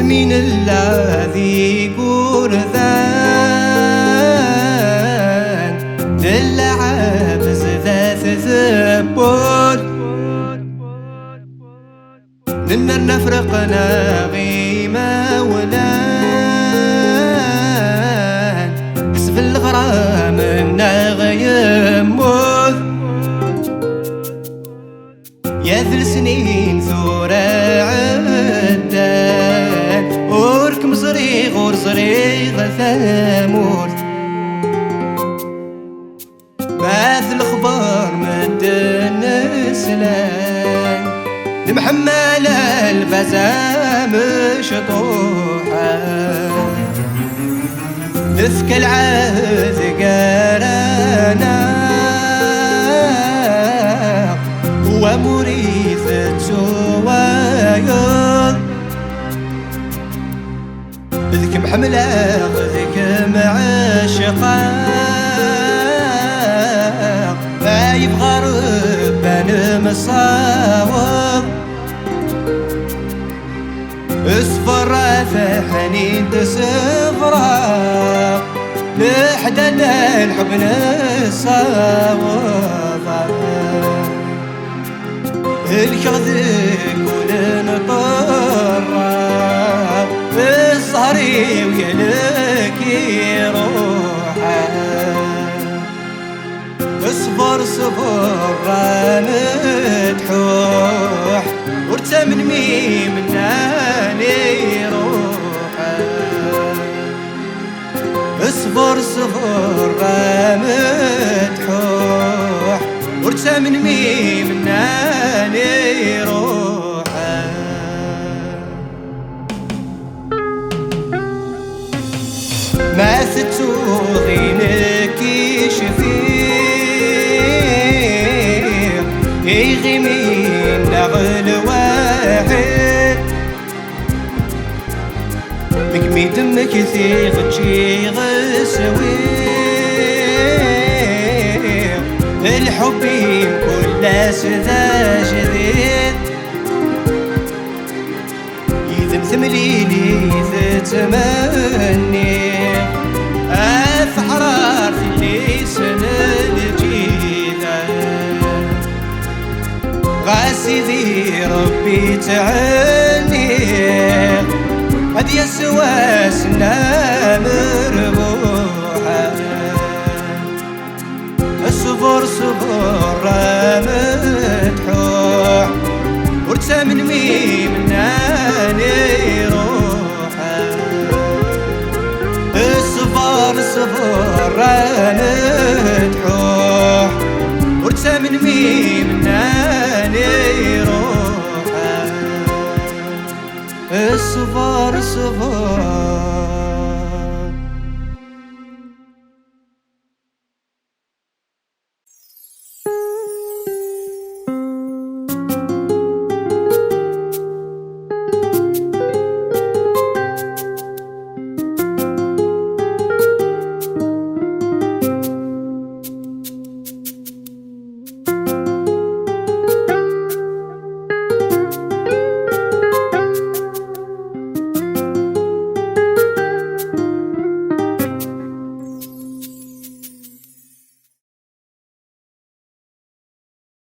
من الذي قرذان تلعب ذات ثبوت لنا نفرقنا غيمة ولان حسب الغرام غيموت يا ذل سنين ثورة عدان وركم صريغ ورصريغ ثامور بعث الخبر مدن سلام لمحمل الفزام شطوحة نفك العهد قرانا ومريثة سوايض ذيك محملة ذيك معشقة ما يبغى ربنا مصاوب اصفر حنين تسفرة لحدنا الحب نصاوب الكغذك ولنطرب الصهري ويلك يروحه اصبر صبر مدحوح ورتمن ميم ناني روحه اصبر صبر مدحوح ورتمن ميم ناني روحه ما ستوغينك شفير يغي من نغل واحد مكمي دمك ثيغ تشيغ سوير الحب كل سذا جديد يذمثم ليلي تتمني أفحرار في الليسن الجيدة غاسيدي ربي تعني قد يسوى سنا مربوحة الصبر صبر مدحوح ورتمن ميم ناني روحه الصبر صبر مدحوح ورتمن ميم ناني روحه الصبر صبر